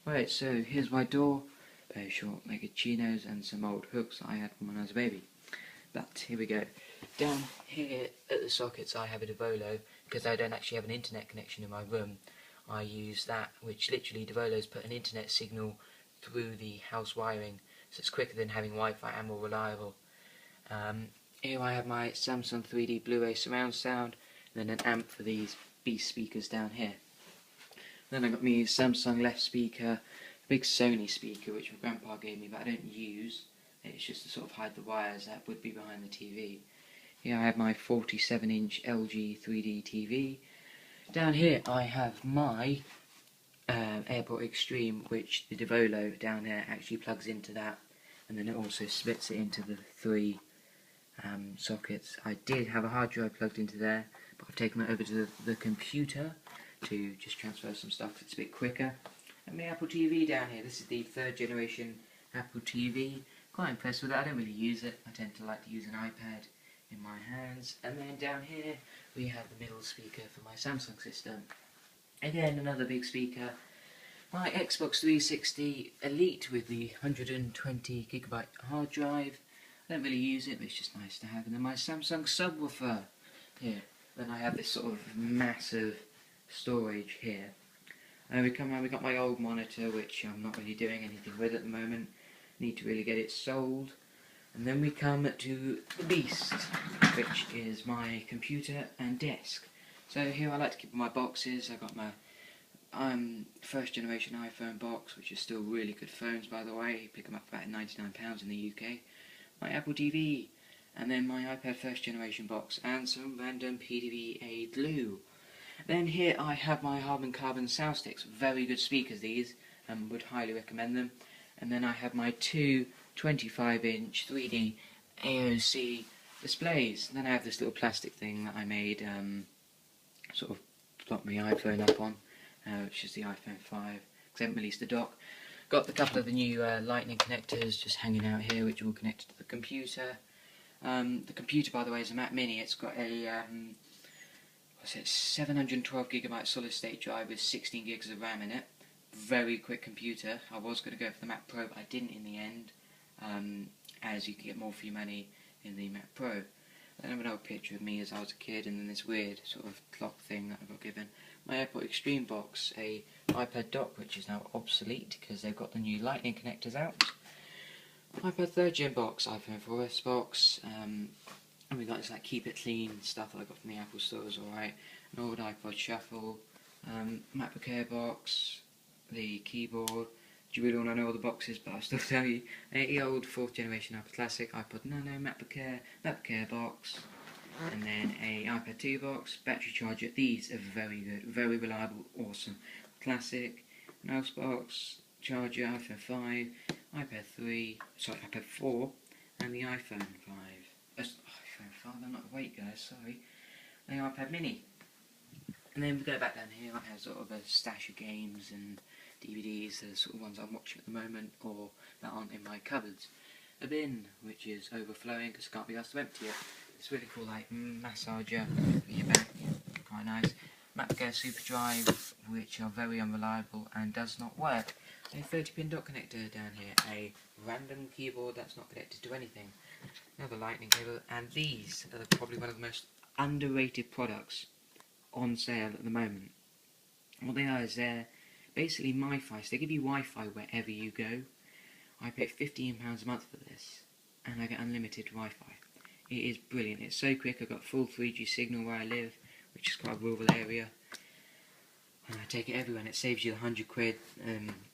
Right, so here's my door, very short legged chinos and some old hooks I had from when I was a baby. But here we go. Down here at the sockets I have a Devolo, because I don't actually have an internet connection in my room. I use that, which literally Devolo's put an internet signal through the house wiring, so it's quicker than having Wi-Fi and more reliable. Here I have my Samsung 3D Blu-ray surround sound, and then an amp for these Beast speakers down here. Then I got me Samsung left speaker, a big Sony speaker which my grandpa gave me but I don't use. It's just to sort of hide the wires that would be behind the TV. Here I have my 47-inch LG 3D TV. Down here I have my AirPort Extreme, which the Devolo down there actually plugs into that, and then it also splits it into the three sockets. I did have a hard drive plugged into there, but I've taken it over to the computer to just transfer some stuff. It's a bit quicker. And my Apple TV down here, this is the 3rd generation Apple TV. Quite impressed with it. I don't really use it. I tend to like to use an iPad in my hands. And then down here we have the middle speaker for my Samsung system. Again, another big speaker. My Xbox 360 Elite with the 120GB hard drive. I don't really use it, but it's just nice to have. And then my Samsung subwoofer here. Then I have this sort of massive storage here. And we come around, we got my old monitor, which I'm not really doing anything with at the moment. Need to really get it sold. And then we come to the beast, which is my computer and desk. So here I like to keep my boxes. I've got my 1st generation iPhone box, which is still really good phones, by the way. You pick them up for about £99 in the UK. My Apple TV, and then my iPad 1st generation box, and some random PDVA glue. Then here I have my Harman Kardon sound sticks, very good speakers these, and would highly recommend them. And then I have my two 25-inch 3D AOC displays. And then I have this little plastic thing that I made, sort of prop my iPhone up on, which is the iPhone 5, because I haven't released the dock. Got a couple of the new lightning connectors just hanging out here, which are all connected to the computer. The computer, by the way, is a Mac Mini. It's got a 712GB solid state drive with 16 gigs of RAM in it. Very quick computer. I was going to go for the Mac Pro, but I didn't in the end, as you can get more for your money in the Mac Pro. Then I have an old picture of me as I was a kid, and then this weird sort of clock thing that I got given. My AirPort Extreme box, a iPad dock, which is now obsolete because they've got the new lightning connectors out. iPad 3rd gen box, iPhone 4S box, and we got this like keep it clean stuff that I got from the Apple store as alright. An old iPod Shuffle, MacBook Air box, the keyboard. Do you really want to know all the boxes? But I'll still tell you. A old 4th generation iPod Classic, iPod Nano, MacBook Air box, and then a iPad 2 box, battery charger. These are very good, very reliable, awesome. Classic, mouse box, charger, iPhone 5, iPad 4, and the iPhone 5. iPhone 5, I'm not awake guys, sorry. The iPad Mini. And then we go back down here, I have sort of a stash of games and DVDs, the sort of ones I'm watching at the moment, or that aren't in my cupboards. A bin, which is overflowing because it can't be asked to empty it. It's really cool, like massager for your back, quite nice. MacBook Air Super Drive, which are very unreliable and does not work. A 30-pin dock connector down here, a random keyboard that's not connected to anything, another lightning cable, and these are probably one of the most underrated products on sale at the moment. What they are is they're basically MiFi, so they give you Wi-Fi wherever you go. I pay £15 a month for this, and I get unlimited Wi-Fi. It is brilliant, it's so quick. I've got full 3G signal where I live, which is quite a rural area, and I take it everywhere, and it saves you £100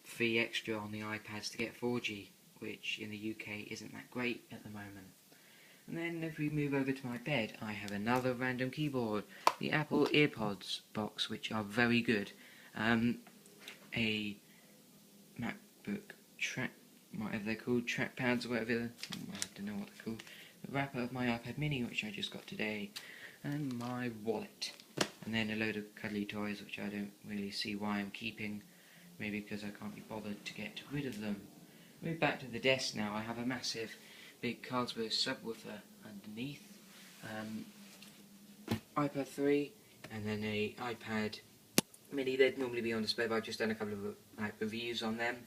fee extra on the iPads to get 4G, which in the UK isn't that great at the moment. And then if we move over to my bed, I have another random keyboard, the Apple EarPods box, which are very good. A MacBook whatever they're called, trackpads or whatever, I don't know what they're called. The wrapper of my iPad Mini, which I just got today, and my wallet. And then a load of cuddly toys, which I don't really see why I'm keeping, maybe because I can't be bothered to get rid of them. Move back to the desk now. I have a massive big Carlsberg subwoofer underneath, iPad 3, and then a iPad Mini. They'd normally be on display, but I've just done a couple of like reviews on them.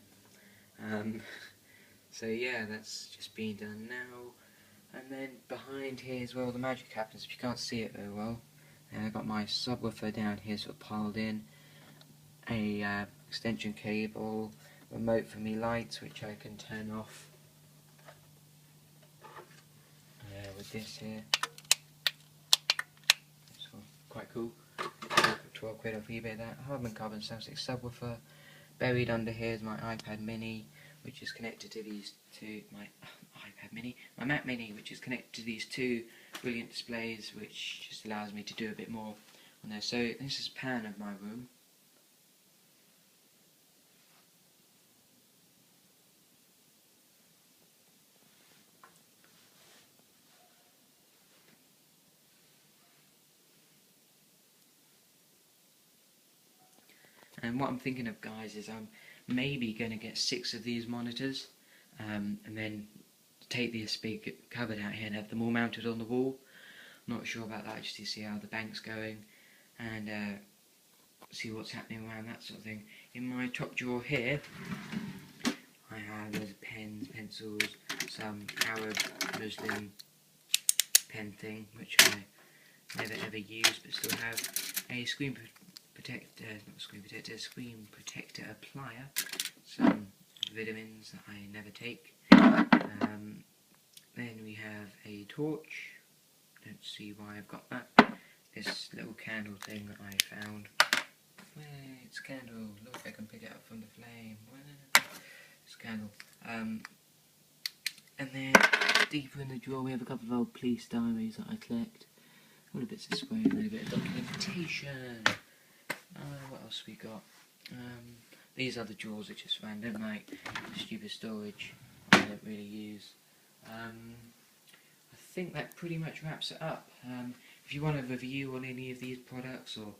So yeah, that's just being done now. And then behind here as well, the magic happens. If you can't see it very well, and I've got my subwoofer down here sort of piled in, a extension cable, remote for me lights which I can turn off with this here. It's quite cool. 12 quid off eBay. That Hardman carbon Samsung subwoofer. Buried under here is my iPad mini, which is connected to these two, my Mac mini, which is connected to these two brilliant displays, which just allows me to do a bit more on there. So this is a pan of my room. And what I'm thinking of, guys, is I'm maybe going to get 6 of these monitors, and then take this big cupboard out here and have them all mounted on the wall. Not sure about that, just to see how the bank's going and see what's happening around that sort of thing. In my top drawer here, I have loads of pens, pencils, some Arab Muslim pen thing, which I never ever use, but still have a screen protector applier, some vitamins that I never take. Then we have a torch. Don't see why I've got that. This little candle thing that I found. Where it's a candle. Look, I can pick it up from the flame. It's a candle. And then deeper in the drawer we have a couple of old police diaries that I collect. All the bits of spray and a bit of documentation. What else we got? These are the drawers which is random, like stupid storage I don't really use. I think that pretty much wraps it up. If you want a review on any of these products or